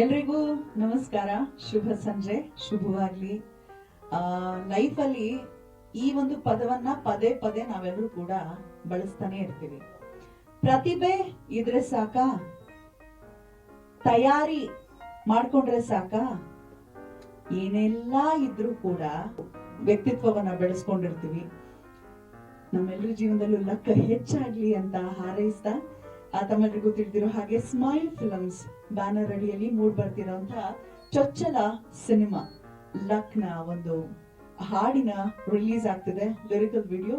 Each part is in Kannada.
ಎಲ್ರಿಗೂ ನಮಸ್ಕಾರ, ಶುಭ ಸಂಜೆ, ಶುಭವಾಗ್ಲಿ. ಲೈಫ್ ಅಲ್ಲಿ ಈ ಒಂದು ಪದವನ್ನ ಪದೇ ಪದೇ ನಾವೆಲ್ಲರೂ ಕೂಡ ಬಳಸ್ತಾನೆ ಇರ್ತೀವಿ. ಪ್ರತಿಭೆ ಇದ್ರೆ ಸಾಕ, ತಯಾರಿ ಮಾಡ್ಕೊಂಡ್ರೆ ಸಾಕ, ಏನೆಲ್ಲ ಇದ್ರೂ ಕೂಡ ವ್ಯಕ್ತಿತ್ವವನ್ನ ಬೆಳೆಸ್ಕೊಂಡಿರ್ತೀವಿ. ನಮ್ಮೆಲ್ಲರ ಜೀವನದಲ್ಲೂ ಲಕ್ ಹೆಚ್ಚಾಗ್ಲಿ ಅಂತ ಹಾರೈಸ್ತಾ, ತಮ್ಮೆಲ್ಲರಿಗೂ ತಿಳಿದಿರೋ ಹಾಗೆ ಸ್ಮೈಲ್ ಫಿಲ್ಮ್ಸ್ ಬ್ಯಾನರ್ ಅಡಿಯಲ್ಲಿ ಮೂಡ್ ಬರ್ತಿರೋಂತಹ ಚೊಚ್ಚಲ ಸಿನಿಮಾ ಲಕ್ ನ ಒಂದು ಹಾಡಿನ ರಿಲೀಸ್ ಆಗ್ತಿದೆ. Lyrical video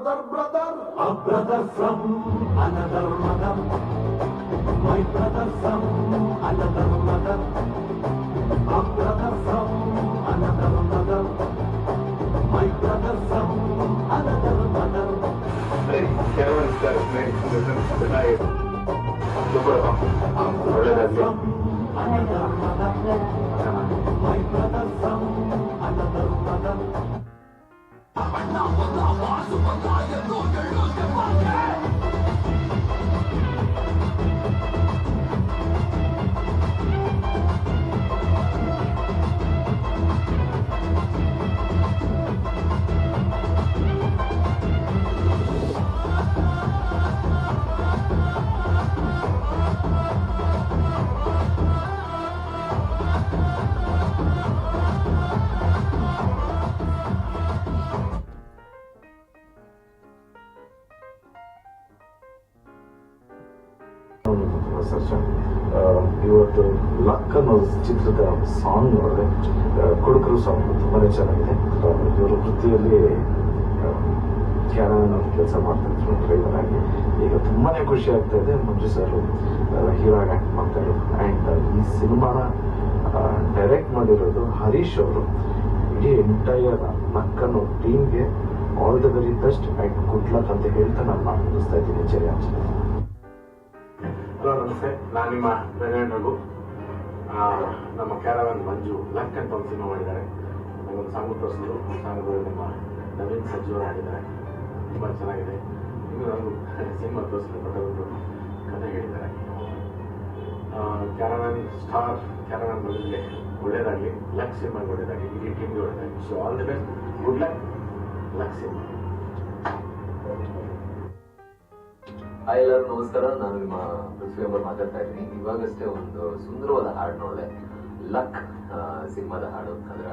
Brother, a brother from another mother, my brother from another mother, a brother from another mother, my brother from another mother. Hey, Karen starts next tonight. Super. Brother from another mother, my brother from another mother. ಇವತ್ತು ಲಕ್ ಅನ್ನೋ ಚಿತ್ರದ ಸಾಂಗ್ ನೋಡಿದೆ, ಕೊಡುಕರು ಸಾಂಗ್ ತುಂಬಾನೇ ಚೆನ್ನಾಗಿದೆ. ಇವರು ವೃತ್ತಿಯಲ್ಲಿ ಕ್ಯಾರನ್ ಕೆಲಸ ಮಾಡ್ತಿದ್ರು ಡ್ರೈವರ್ ಆಗಿ. ಈಗ ತುಂಬಾನೇ ಖುಷಿ ಆಗ್ತಾ ಇದೆ. ಮಂಜು ಸರ್ ಹೀರೋ ಆಗಿ ಆಕ್ಟ್ ಮಾಡ್ತಾರೆ. ಆ್ಯಂಡ್ ಈ ಸಿನಿಮಾನ ಡೈರೆಕ್ಟ್ ಮಾಡಿರೋದು ಹರೀಶ್ ಅವರು. ಇಡೀ ಎಂಟೈರ್ ಲಕ್ ಅನ್ನೋ ಟೀಮ್ಗೆ all the very best and good luck ಅಂತ ಹೇಳ್ತಾ ನಾನು ಮಾತನಾಡಿಸ್ತಾ ಇದ್ದೀನಿ. ಜಯ ಆಂಜನೇಯ. ಹಲೋ, ನಮಸ್ತೆ. ನಾನು ನಿಮ್ಮ ರಂಗಣ್ಣ ರಘು. ನಮ್ಮ ಕ್ಯಾರವನ್ ಮಂಜು ಲಕ್ ಅಂತ ಒಂದು ಸಿನಿಮಾ ಮಾಡಿದ್ದಾರೆ. ನನಗೊಂದು ಸಾಂಗ್ ತೋರಿಸಿದ್ರು. ಸಾಂಗ್ ನಮ್ಮ ನವೀನ್ ಸಜ್ಜೂರು ಹಾಡಿದ್ದಾರೆ. ತುಂಬ ಚೆನ್ನಾಗಿದೆ. ಇನ್ನು ನಾನು ಸಿನಿಮಾ ತೋರಿಸಿದ್ರು, ಬಟ್ ಕಥೆ ಹೇಳಿದ್ದಾರೆ. ಕ್ಯಾರವನ್ ಸ್ಟಾರ್ ಕ್ಯಾರವನ್ ಬಂದಿದೆ, ಒಳ್ಳೇದಾಗಲಿ. ಲಕ್ ಸಿನಿಮಾಗೆ ಒಳ್ಳೇದಾಗಲಿ, ಇಡೀ ಟೀಮ್ಗೆ ಒಳ್ಳೇದಾಗಲಿ. So all the best, good luck, luck cinema. Hi ಎಲ್ಲರೂ ನಮಸ್ಕಾರ. ನಾನು ನಿಮ್ಮ ಪೃಥ್ವಿ ಅವರು ಮಾತಾಡ್ತಾ ಇದ್ದೀನಿ. ಇವಾಗಷ್ಟೇ ಒಂದು ಸುಂದರವಾದ ಹಾಡು ನೋಡಿದೆ, ಲಕ್ ಸಿನಿಮಾದ ಹಾಡು. ಅದರ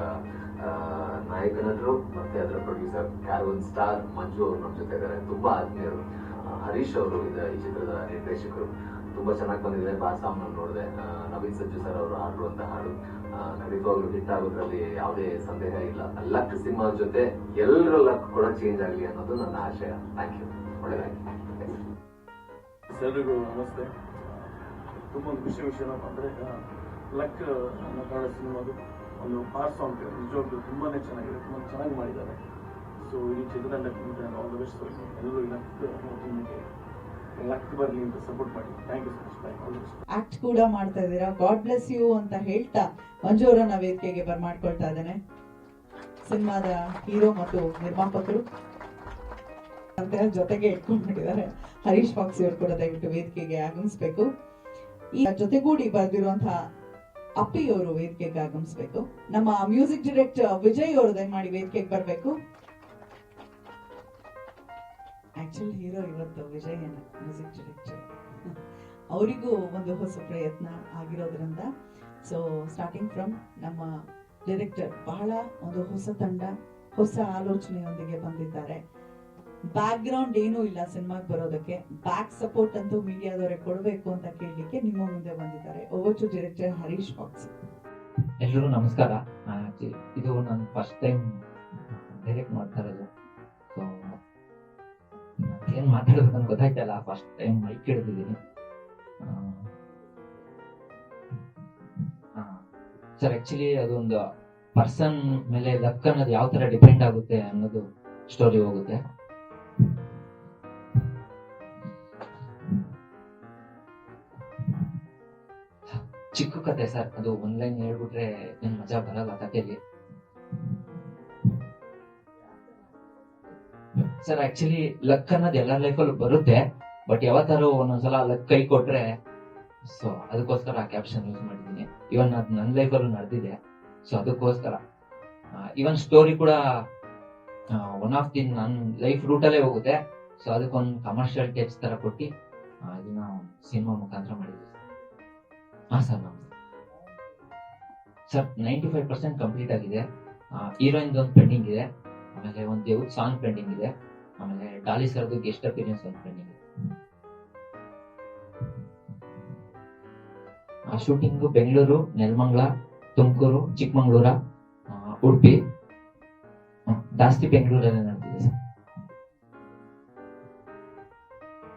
ನಾಯಕ ನಟರು ಮತ್ತೆ ಅದರ ಪ್ರೊಡ್ಯೂಸರ್ ಕ್ಯಾರವನ್ ಸ್ಟಾರ್ ಮಂಜು ಅವರು ನಮ್ಮ ಜೊತೆ ಇದ್ದಾರೆ. ತುಂಬಾ ಆತ್ಮೀಯರು. ಹರೀಶ್ ಅವರು ಈ ಚಿತ್ರದ ನಿರ್ದೇಶಕರು. ತುಂಬಾ ಚೆನ್ನಾಗಿ ಬಂದಿದೆ. ಬಾಸಾಮ್ ನಾನು ನೋಡಿದೆ, ನವೀನ್ ಸಜ್ಜು ಸರ್ ಅವರು ಹಾಡಿರುವಂತ ಹಾಡು ಖಂಡಿತವಾಗ್ಲೂ ಹಿಟ್ ಆಗೋದ್ರಲ್ಲಿ ಯಾವುದೇ ಸಂದೇಹ ಇಲ್ಲ. ಲಕ್ ಸಿನಿಮಾ ಜೊತೆ ಎಲ್ಲರ ಲಕ್ ಕೂಡ ಚೇಂಜ್ ಆಗಲಿ ಅನ್ನೋದು ನನ್ನ ಆಶಯ. Thank you. ಒಳ್ಳೆದಾಗಿ. ಎಲ್ಲರಿಗೂ ನಮಸ್ತೆ. ತುಂಬ ಒಂದು ಖುಷಿ ವಿಷಯ ಏನಪ್ಪ ಅಂದರೆ ಲಕ್ ಅನ್ನೋ ಕನ್ನಡ ಸಿನಿಮಾದು ಒಂದು ಪಾರ್ಟ್ ಸಾಂಗ್ ನಿಜವಾಗ್ಲೂ ತುಂಬಾ ಚೆನ್ನಾಗಿದೆ, ತುಂಬ ಚೆನ್ನಾಗಿ ಮಾಡಿದ್ದಾರೆ. ಸೊ ಈ ಚಿತ್ರತಂಡಕ್ಕೆ ಆಲ್ ದ ಬೆಸ್ಟ್. ಎಲ್ಲರೂ ಲಕ್ ಬರಲಿ ಅಂತ ಸಪೋರ್ಟ್ ಮಾಡಿ. Thank you so much. All the best. Act ಕೂಡ ಮಾಡ್ತಾ ಇದ್ದೀರಾ. ಗಾಡ್ ಬ್ಲೆಸ್ ಯು ಅಂತ ಹೇಳ್ತಾ ಮಂಜು ಅವರನ್ನ ವೇದಿಕೆಗೆ ಬರ್ಮಾಡ್ಕೊಳ್ತಾ ಇದ್ದೇನೆ. ಸಿನಿಮಾದ ಹೀರೋ ಮತ್ತು ನಿರ್ಮಾಪಕರು ಅಂತ ಜೊತೆಗೆ ಇಟ್ಕೊಂಡ್ಬಿಟ್ಟಿದ್ದಾರೆ. ಹರೀಶ್ ಫಾಕ್ಸಿ ಅವರು ಕೂಡ ದಯವಿಟ್ಟು ವೇದಿಕೆಗೆ ಆಗಮಿಸ್ಬೇಕು. ಈ ಜೊತೆಗೂಡಿ ಬರೆದಿರುವಂತಹ ಅಪ್ಪಿ ಅವರು ವೇದಿಕೆಗೆ ಆಗಮಿಸ್ಬೇಕು. ನಮ್ಮ ಮ್ಯೂಸಿಕ್ ಡೈರೆಕ್ಟರ್ ವಿಜಯ್ ಅವರು ದಯಮಾಡಿ ವೇದಿಕೆಗೆ ಬರಬೇಕು. ಆಕ್ಚುಲ್ ಹೀರೋ ಇವತ್ತು ವಿಜಯ್ ಮ್ಯೂಸಿಕ್ ಡೈರೆಕ್ಟರ್, ಅವರಿಗೂ ಒಂದು ಹೊಸ ಪ್ರಯತ್ನ ಆಗಿರೋದ್ರಿಂದ ಸೊ ಸ್ಟಾರ್ಟಿಂಗ್ ಫ್ರಮ್ ನಮ್ಮ ಡೈರೆಕ್ಟರ್ ಬಹಳ ಒಂದು ಹೊಸ ತಂಡ, ಹೊಸ ಆಲೋಚನೆಯೊಂದಿಗೆ ಬಂದಿದ್ದಾರೆ. ಬ್ಯಾಕ್ ಗ್ರೌಂಡ್ ಏನೂ ಇಲ್ಲ ಸಿನಿಮಾಗೆ ಬರೋದಕ್ಕೆ, ಬ್ಯಾಕ್ ಸಪೋರ್ಟ್ ಅಂತೂ ಮೀಡಿಯಾದವರೇ ಕೊಡಬೇಕು ಅಂತ ಕೇಳಲಿಕ್ಕೆ ನಿಮ್ಮ ಮುಂದೆ ಬಂದಿದ್ದಾರೆ. Over to director Harish Fox. ಎಲ್ರಿಗೂ ನಮಸ್ಕಾರ. ಇದು ನಾನು ಫಸ್ಟ್ ಟೈಮ್ ಡೈರೆಕ್ಟ್ ಮಾಡ್ತಾ ಇರೋದು. ಸೊ ಏನ್ ಮಾತಾಡ್ಬೇಕಂತ ಗೊತ್ತಾಯ್ತಲ್ಲ, ಫಸ್ಟ್ ಟೈಮ್ ಮೈಕ್ ಹಿಡಿದಿದ್ದೀನಿ. ಸರ್ ಆಕ್ಚುಲಿ ಅದೊಂದು ಪರ್ಸನ್ ಮೇಲೆ ಲಕ್ ಅನ್ನೋದು ಯಾವ ತರ ಡಿಪೆಂಡ್ ಆಗುತ್ತೆ ಅನ್ನೋದು ಸ್ಟೋರಿ ಹೋಗುತ್ತೆ. ಚಿಕ್ಕ ಕತೆ ಸರ್, ಅದು ಒಂದ್ ಹೇಳ್ಬಿಟ್ರೆ ಏನ್ ಮಜಾ ಬರಲ್ಲ ಕಥೆಯಲ್ಲಿ. ಸರ್ ಆಕ್ಚುಲಿ ಲಕ್ ಅನ್ನೋದು ಎಲ್ಲರ ಲೈಫಲ್ಲೂ ಬರುತ್ತೆ, ಬಟ್ ಯಾವತ್ತಾರು ಒಂದೊಂದ್ಸಲ ಲಕ್ ಕೈ ಕೊಟ್ರೆ, ಸೊ ಅದಕ್ಕೋಸ್ಕರ ಆ ಕ್ಯಾಪ್ಷನ್ ಯೂಸ್ ಮಾಡಿದ್ದೀನಿ. ಇವನ್ ಅದು ನನ್ನ ಲೈಫಲ್ಲೂ ನಡೆದಿದೆ, ಸೊ ಅದಕ್ಕೋಸ್ಕರ ಇವನ್ ಸ್ಟೋರಿ ಕೂಡ ಒನ್ ಆಫ್ ದಿ ನನ್ನ ಲೈಫ್ ರೂಟಲ್ಲೇ ಹೋಗುತ್ತೆ. ಸೊ ಅದಕ್ಕೊಂದು ಕಮರ್ಷಿಯಲ್ ಟಚ್ ತರ ಕೊಟ್ಟು ಇದನ್ನ ಸಿನಿಮಾ ಮುಖಾಂತರ ಮಾಡಿದ್ವಿ. ಹಾ ಸರ್, ನಮ್ದು ಸರ್ 95% ಕಂಪ್ಲೀಟ್ ಆಗಿದೆ. ಹೀರೋಯಿನ್ ಒಂದು ಪೆಂಡಿಂಗ್ ಇದೆ, ಆಮೇಲೆ ಒಂದು ದೇವ್ರ ಸಾಂಗ್ ಪೆಂಡಿಂಗ್ ಇದೆ, ಆಮೇಲೆ ಡಾಲಿ ಸರ್ದು ಗೆಸ್ಟ್ ಅಪಿಯರೆನ್ಸ್ ಒಂದು ಪೆಂಡಿಂಗ್ ಇದೆ. ಶೂಟಿಂಗು ಬೆಂಗಳೂರು, ನೆಲಮಂಗಲ, ತುಮಕೂರು, ಚಿಕ್ಕಮಂಗ್ಳೂರ, ಉಡುಪಿ, ಜಾಸ್ತಿ ಬೆಂಗಳೂರಲ್ಲೇ ನಡೆದಿದೆ ಸರ್.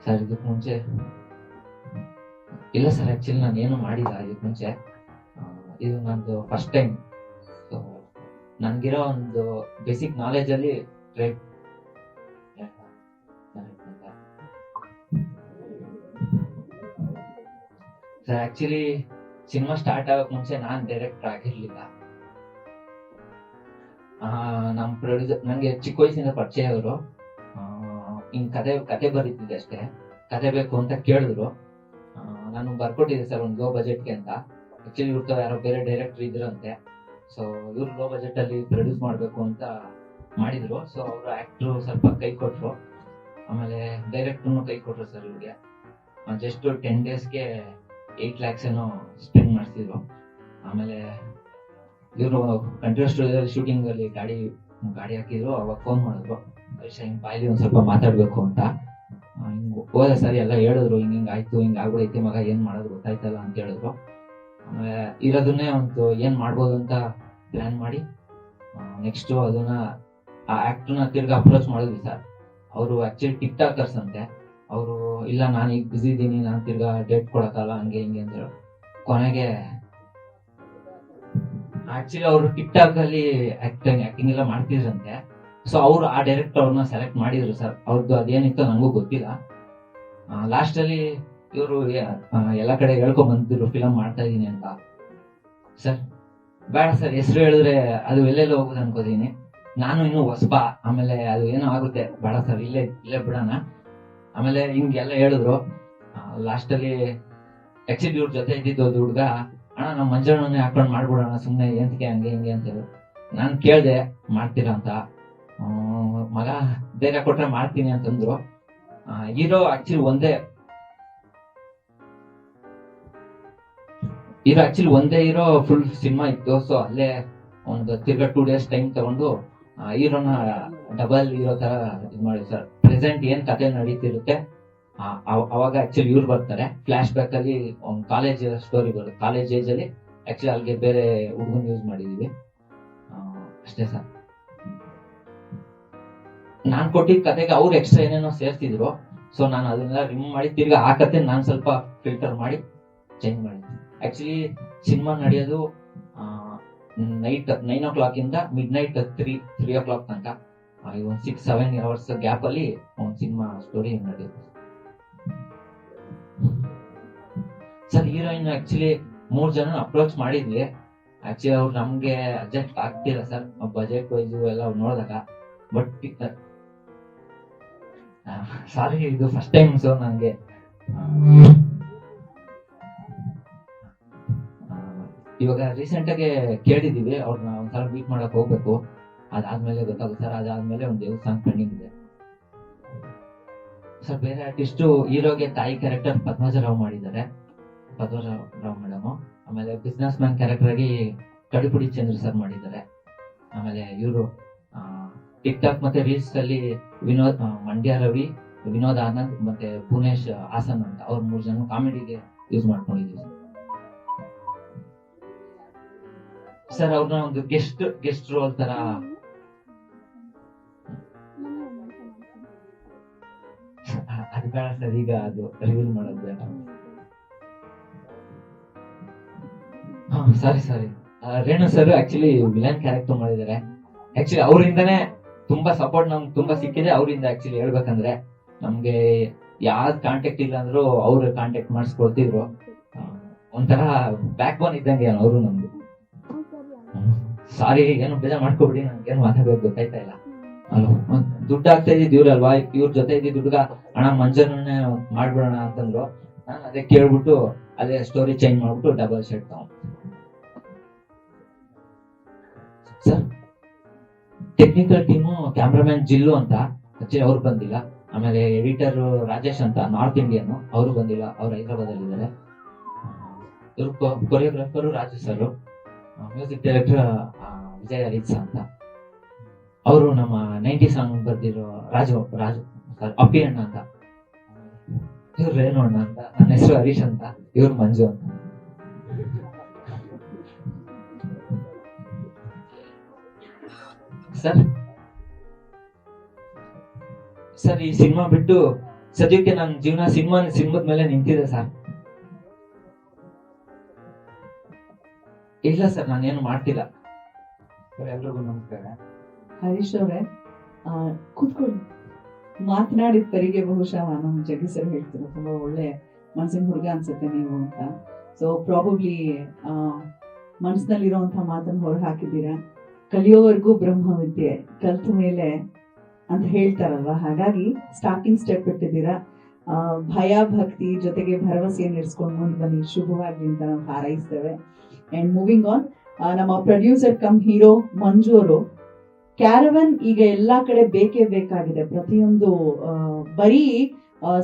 ಸರ್ ಇದಕ್ಕೆ ಮುಂಚೆ ಇಲ್ಲ ಸರ್, ಆಕ್ಚುಲಿ ನಾನು ಏನು ಮಾಡಿಲ್ಲ ಇದಕ್ಕೆ ಮುಂಚೆ. ಇದು ನಂದು ಫಸ್ಟ್ ಟೈಮ್. ಸೊ ನನ್ಗಿರೋ ಒಂದು ಬೇಸಿಕ್ ನಾಲೆಜ್ ಅಲ್ಲಿ ಸರ್ ಆಕ್ಚುಲಿ ಸಿನಿಮಾ ಸ್ಟಾರ್ಟ್ ಆಗಕ್ ಮುಂಚೆ ನಾನ್ ಡೈರೆಕ್ಟರ್ ಆಗಿರ್ಲಿಲ್ಲ. ನಮ್ ಪ್ರೊಡ್ಯೂಸರ್ ನಂಗೆ ಚಿಕ್ಕ ವಯಸ್ಸಿನ ಪರಿಚಯ ಅವರು. ಹಿಂಗ್ ಕತೆ ಬರೀತಿದ್ದೆ ಅಷ್ಟೇ, ಕತೆ ಬೇಕು ಅಂತ ಕೇಳಿದ್ರು. ನಾನು ಬರ್ಕೊಟ್ಟಿದ್ದೆ ಸರ್ ಒಂದು ಲೋ ಬಜೆಟ್ಗೆ ಅಂತ. ಆಕ್ಚುಲಿ ಇವ್ರದ್ದು ಯಾರೋ ಬೇರೆ ಡೈರೆಕ್ಟರ್ ಇದ್ರಂತೆ, ಸೊ ಇವ್ರು ಲೋ ಬಜೆಟ್ ಅಲ್ಲಿ ಪ್ರೊಡ್ಯೂಸ್ ಮಾಡ್ಬೇಕು ಅಂತ ಮಾಡಿದ್ರು. ಸೊ ಅವರು ಆಕ್ಟ್ರು ಸ್ವಲ್ಪ ಕೈ ಕೊಟ್ರು, ಆಮೇಲೆ ಡೈರೆಕ್ಟರ್ನು ಕೈ ಕೊಟ್ರು ಸರ್. ಇವ್ರಿಗೆ ಜಸ್ಟ್ 10 daysಗೆ 8 lakhs ಏನೋ ಸ್ಪೆಂಡ್ ಮಾಡಿಸಿದ್ರು. ಆಮೇಲೆ ಇವರು ಕಂಟಿನ್ಯೂಸ್ ಸ್ಟುಡಿಯೋದಲ್ಲಿ ಶೂಟಿಂಗ್ ಅಲ್ಲಿ ಗಾಡಿ ಹಾಕಿದ್ರು. ಅವಾಗ ಫೋನ್ ಮಾಡಿದ್ರು, ಹಿಂಗ್ ಬಾಯಲ್ಲಿ ಒಂದ್ ಸ್ವಲ್ಪ ಮಾತಾಡ್ಬೇಕು ಅಂತ. ಹಿಂಗ್ ಹೋದ ಸರಿ ಎಲ್ಲ ಹೇಳಿದ್ರು, ಹಿಂಗ್ ಆಯ್ತು, ಹಿಂಗ್ ಆಗ್ಬಿಡೈತಿ ಮಗ, ಏನ್ ಮಾಡೋದು ಗೊತ್ತಾಯ್ತಲ್ಲ ಅಂತ ಹೇಳಿದ್ರು. ಆಮೇಲೆ ಇರೋದನ್ನೇ ಒಂದು ಏನ್ ಮಾಡ್ಬೋದು ಅಂತ ಪ್ಲಾನ್ ಮಾಡಿ ನೆಕ್ಸ್ಟ್ ಅದನ್ನ ಆ ಆಕ್ಟರ್ನ ತಿರ್ಗಾ ಅಪ್ರೋಚ್ ಮಾಡಿದ್ವಿ ಸರ್. ಅವರು ಆಕ್ಚುಲಿ ಟಿಕ್ ಟಾಕರ್ಸ್ ಅಂತೆ. ಅವರು ಇಲ್ಲ ನಾನು ಈಗ ಬಿಸಿ ಇದ್ದೀನಿ, ನಾನು ತಿರ್ಗಾ ಡೇಟ್ ಕೊಡಕ್ಕಲ್ಲ, ಹಂಗೆ ಹಿಂಗೆ ಅಂತ ಹೇಳಿ ಕೊನೆಗೆ ಆಕ್ಚುಲಿ ಅವರು ಟಿಕ್ ಟಾಕ್ ಅಲ್ಲಿ ಆಕ್ಟಿಂಗ್ ಎಲ್ಲ ಮಾಡ್ತಿದ್ರಂತೆ. ಸೊ ಅವ್ರು ಆ ಡೈರೆಕ್ಟರ್ ಅವ್ರನ್ನ ಸೆಲೆಕ್ಟ್ ಮಾಡಿದ್ರು ಸರ್. ಅವ್ರದ್ದು ಅದೇನಿತ್ತು ನಂಗೂ ಗೊತ್ತಿಲ್ಲ. ಲಾಸ್ಟ್ ಅಲ್ಲಿ ಇವರು ಎಲ್ಲ ಕಡೆ ಹೇಳ್ಕೊಂಡ್ ಬಂದಿದ್ರು ಫಿಲಮ್ ಮಾಡ್ತಾ ಇದೀನಿ ಅಂತ. ಸರ್ ಬೇಡ ಸರ್, ಹೆಸರು ಹೇಳಿದ್ರೆ ಅದು ಎಲ್ಲೆಲ್ಲ ಹೋಗುದು ಅನ್ಕೋತೀನಿ. ನಾನು ಇನ್ನು ಹೊಸಬ, ಆಮೇಲೆ ಅದು ಏನೋ ಆಗುತ್ತೆ, ಬೇಡ ಸರ್ ಇಲ್ಲೇ ಬಿಡೋಣ. ಆಮೇಲೆ ಹಿಂಗೆಲ್ಲ ಹೇಳಿದ್ರು. ಲಾಸ್ಟ್ ಅಲ್ಲಿ ಆಕ್ಚುಲಿ ಇವ್ರ ಜೊತೆ ಇದ್ದಿದ್ದು ಒಂದು ಹುಡುಗ, ಅಣ್ಣ ನಮ್ಮ ಮಂಜಣ್ಣನೇ ಹಾಕೊಂಡ್ ಮಾಡ್ಬಿಡೋಣ ಸುಮ್ನೆ ಏಂತಕ್ಕೆ ಹಂಗೆ ಹಿಂಗೆ ಅಂತ ಹೇಳಿದ್ರು. ನಾನು ಕೇಳ್ದೆ ಮಾಡ್ತೀರಾ ಅಂತ. ಮಗ ಧೈರ್ಯ ಕೊಟ್ರೆ ಮಾಡ್ತೀನಿ ಅಂತಂದ್ರು. ಹೀರೋ ಆಕ್ಚುಲಿ ಒಂದೇ ಹೀರೋ ಫುಲ್ ಸಿನಿಮಾ ಇತ್ತು. ಸೊ ಅಲ್ಲೇ ಒಂದು ತಿರ್ಗಾ 2 days ಟೈಮ್ ತಗೊಂಡು ಹೀರೋನ ಡಬಲ್ ಹೀರೋ ತರ ಇದು ಮಾಡಿ ಸರ್. ಪ್ರೆಸೆಂಟ್ ಏನ್ ಕತೆ ನಡೀತಿರುತ್ತೆ ಅವಾಗ ಆಕ್ಚುಲಿ ಇವ್ರು ಬರ್ತಾರೆ. ಫ್ಲಾಶ್ ಬ್ಯಾಕ್ ಅಲ್ಲಿ ಒಂದು ಕಾಲೇಜ್ ಸ್ಟೋರಿ ಬರುತ್ತೆ. ಕಾಲೇಜ್ ಏಜ್ ಅಲ್ಲಿ ಆಕ್ಚುಲಿ ಅಲ್ಲಿಗೆ ಬೇರೆ ಹುಡುಗನ್ ಯೂಸ್ ಮಾಡಿದೀವಿ. ಅಷ್ಟೇ ಸರ್. ನಾನ್ ಕೊಟ್ಟಿದ್ದ ಕತೆಗೆ ಅವ್ರು ಎಕ್ಸ್ಟ್ರಾ ಏನೇನೋ ಸೇರ್ತಿದ್ರು. ಸೊ ನಾನು ಅದನ್ನೆಲ್ಲ ರಿಮೂವ್ ಮಾಡಿ ತಿರ್ಗಾ ಆ ಕತೆ ನಾನು ಸ್ವಲ್ಪ ಫಿಲ್ಟರ್ ಮಾಡಿ ಚೇಂಜ್ ಮಾಡಿದ್ದೆ. ಆಕ್ಚುಲಿ ಸಿನಿಮಾ ನಡೆಯೋದು ನೈಟ್ 9 o'clock ಇಂದ ಮಿಡ್ ನೈಟ್ 3 o'clock ತನಕ. ಒಂದು 6-7 hours ಗ್ಯಾಪ್ ಅಲ್ಲಿ ಒಂದು ಸಿನಿಮಾ ಸ್ಟೋರಿ ನಡೆಯುತ್ತೆ ಸರ್. ಹೀರೋಯಿನ್ ಆಕ್ಚುಲಿ 3 ಜನ ಅಪ್ರೋಚ್ ಮಾಡಿದ್ವಿ. ಆಕ್ಚುಲಿ ಅವ್ರು ನಮ್ಗೆ ಅಡ್ಜಸ್ಟ್ ಆಗ್ತಿಲ್ಲ ಸರ್, ಬಜೆಟ್ ವೈಸ್ ಎಲ್ಲ ನೋಡಿದಾಗ. ಬಟ್ ಸಾರಿ, ಇದು ಫಸ್ಟ್ ಟೈಮ್. ಸೊ ನಂಗೆ ಇವಾಗ ರೀಸೆಂಟ್ ಆಗಿ ಕೇಳಿದೀವಿ, ಅವ್ರನ್ನ ಒಂದ್ಸಲ ಮೀಟ್ ಮಾಡಕ್ ಹೋಗ್ಬೇಕು. ಅದಾದ್ಮೇಲೆ ಗೊತ್ತಾಗುತ್ತೆ ಸರ್. ಅದಾದ್ಮೇಲೆ ಒಂದು ದೇವಸ್ಥಾನ ಪೆಂಡಿಂಗ್ ಇದೆ ಸರ್. ಬೇರೆ ಆರ್ಟಿಸ್ಟ್ ಹೀರೋಗೆ ತಾಯಿ ಕ್ಯಾರೆಕ್ಟರ್ ಪದ್ಮಜರಾವ್ ಮಾಡಿದ್ದಾರೆ, ಪದ್ಮಜರಾವ್ ಮೇಡಮ್. ಆಮೇಲೆ ಬಿಸ್ನೆಸ್ ಮ್ಯಾನ್ ಕ್ಯಾರೆಕ್ಟರ್ ಆಗಿ ಕಡಿಪುಡಿ ಚಂದ್ರ ಸರ್ ಮಾಡಿದ್ದಾರೆ. ಆಮೇಲೆ ಇವರು ಟಿಕ್ ಟಾಕ್ ಮತ್ತೆ ರೀಲ್ಸ್ ಅಲ್ಲಿ ಮಂಡ್ಯ ರವಿ, ವಿನೋದ್ ಆನಂದ್ ಮತ್ತೆ ಪುನೇಶ್ ಹಾಸನ್ ಅಂತ ಅವ್ರ 3 ಜನ ಕಾಮಿಡಿಗೆ ಯೂಸ್ ಮಾಡ್ಕೊಂಡಿದೀವಿ ಸರ್. ಅವ್ರನ್ನ ಒಂದು ಗೆಸ್ಟ್ ರೋಲ್ ತರ ಅದು ಬೇಡ ಸರ್, ಈಗ ಅದು ರಿವೀಲ್ ಮಾಡೋದು ಬೇಡ. ಸಾರಿ. ರೇಣು ಸರ್ ಆಕ್ಚುಲಿ ವಿಲನ್ ಕ್ಯಾರೆಕ್ಟರ್ ಮಾಡಿದ್ದಾರೆ. ಆಕ್ಚುಲಿ ಅವರಿಂದನೇ ತುಂಬಾ ಸಪೋರ್ಟ್ ನಮ್ಗೆ ತುಂಬಾ ಸಿಕ್ಕಿದೆ. ಅವರಿಂದ ಆಕ್ಚುಲಿ ಹೇಳ್ಬೇಕಂದ್ರೆ ನಮ್ಗೆ ಯಾವ್ದು ಕಾಂಟ್ಯಾಕ್ಟ್ ಇಲ್ಲ ಅಂದ್ರೂ ಅವ್ರು ಕಾಂಟ್ಯಾಕ್ಟ್ ಮಾಡಿಸ್ಕೊಡ್ತಿದ್ರು. ಒಂಥರ ಬ್ಯಾಕ್ ಬೋನ್ ಇದ್ದಂಗೆ ಅವರು ನಮ್ದು. ಸಾರಿ, ಏನು ಬೇಜಾರ್ ಮಾಡ್ಕೊಬಿಡಿ, ನನ್ಗೇನು ಮಾತಾಡ್ಬೇಕು ಗೊತ್ತಾಯ್ತಾ ಇಲ್ಲ. ಅಲ್ವ, ದುಡ್ಡು ಆಗ್ತಾ ಇದ್ದಿದ್ದು ಇವ್ರಲ್ವಾ, ಇವ್ರ ಜೊತೆ ಇದ್ದಿದ್ದು ದುಡ್ಡುಗ ಹಣ ಮಂಜನೇ ಮಾಡ್ಬಿಡೋಣ ಅಂತಂದ್ರು. ನಾನು ಅದೇ ಕೇಳ್ಬಿಟ್ಟು ಅದೇ ಸ್ಟೋರಿ ಚೇಂಜ್ ಮಾಡ್ಬಿಟ್ಟು ಡಬಲ್ ಶರ್ಟ್ ತಗೊಂಡು ಸರ್. ಟೆಕ್ನಿಕಲ್ ಟೀಮು ಕ್ಯಾಮ್ರಾಮನ್ ಜಿಲ್ಲು ಅಂತ ಆಕ್ಚುಲಿ ಅವ್ರು ಬಂದಿಲ್ಲ. ಆಮೇಲೆ ಎಡಿಟರ್ ರಾಜೇಶ್ ಅಂತ ನಾರ್ತ್ ಇಂಡಿಯನ್, ಅವರು ಬಂದಿಲ್ಲ, ಅವ್ರು ಹೈದರಾಬಾದ್ ಅಲ್ಲಿ ಇದ್ದಾರೆ. ಇವ್ರು choreographer Raju sir, music director Vijay ಹರಿತ್ಸ ಅಂತ. ಅವರು ನಮ್ಮ 90 ಸಾಂಗ್ ಬರ್ದಿರೋ ರಾಜು ಸರ್, ಅಪ್ಪಿ ಅಣ್ಣ ಅಂತ. ಇವ್ರು ರೇಣು ಅಣ್ಣ ಅಂತ. ನನ್ನ ಹೆಸರು ಹರೀಶ್ ಅಂತ, ಇವ್ರು ಮಂಜು ಅಂತ ಸರ್. ಸರ್ ಈ ಸಿನಿಮಾ ಬಿಟ್ಟು ಸದ್ಯಕ್ಕೆ ನನ್ನ ಜೀವನ ಸಿನಿಮಾದ ಮೇಲೆ ನಿಂತಿದೆ ಸರ್. ಇಲ್ಲ ಸರ್, ನಾನೇನು ಮಾಡ್ತಿಲ್ಲ. ಎಲ್ರಿಗೂ ನಮಸ್ಕಾರ. ಹರೀಶ್ ಅವರೇ, ಕೂತ್ಕೊಳ್ಳಿ. ಮಾತನಾಡಿದ ಪರಿಗೆ ಬಹುಶಃ ನಮ್ಮ ಜಗ್ಗಿ ಸರ್ ಹೇಳ್ತಿರೋ ತುಂಬಾ ಒಳ್ಳೆ ಮನಸ್ಸಿನ ಹುಡುಗ ಅನ್ಸುತ್ತೆ ನೀವು ಅಂತ. ಸೊ ಪ್ರಾಬಬ್ಲಿ ಮನಸ್ಸಿನಲ್ಲಿರುವಂತಹ ಮಾತನ್ನು ಹೊರ ಹಾಕಿದ್ದೀರಾ. ಕಲಿಯೋವರೆಗೂ ಬ್ರಹ್ಮ ವಿದ್ಯೆ, ಕಲ್ತ ಮೇಲೆ ಅಂತ ಹೇಳ್ತಾರಲ್ವಾ, ಹಾಗಾಗಿ ಸ್ಟಾರ್ಟಿಂಗ್ ಸ್ಟೆಪ್ ಇಟ್ಟಿದ್ದೀರಾ. ಭಯ ಭಕ್ತಿ ಜೊತೆಗೆ ಭರವಸೆಯನ್ನು ಇರಿಸ್ಕೊಂಡು ಮುಂದೆ ಬನ್ನಿ, ಶುಭವಾಗ್ಲಿ ಅಂತ ನಾವು ಹಾರೈಸ್ತೇವೆ. ಅಂಡ್ ಮೂವಿಂಗ್ ಆನ್, ನಮ್ಮ ಪ್ರೊಡ್ಯೂಸರ್ ಕಮ್ ಹೀರೋ ಮಂಜು ಅವರು, ಕ್ಯಾರವನ್ ಈಗ ಎಲ್ಲಾ ಕಡೆ ಬೇಕೇ ಬೇಕಾಗಿದೆ. ಪ್ರತಿಯೊಂದು ಬರೀ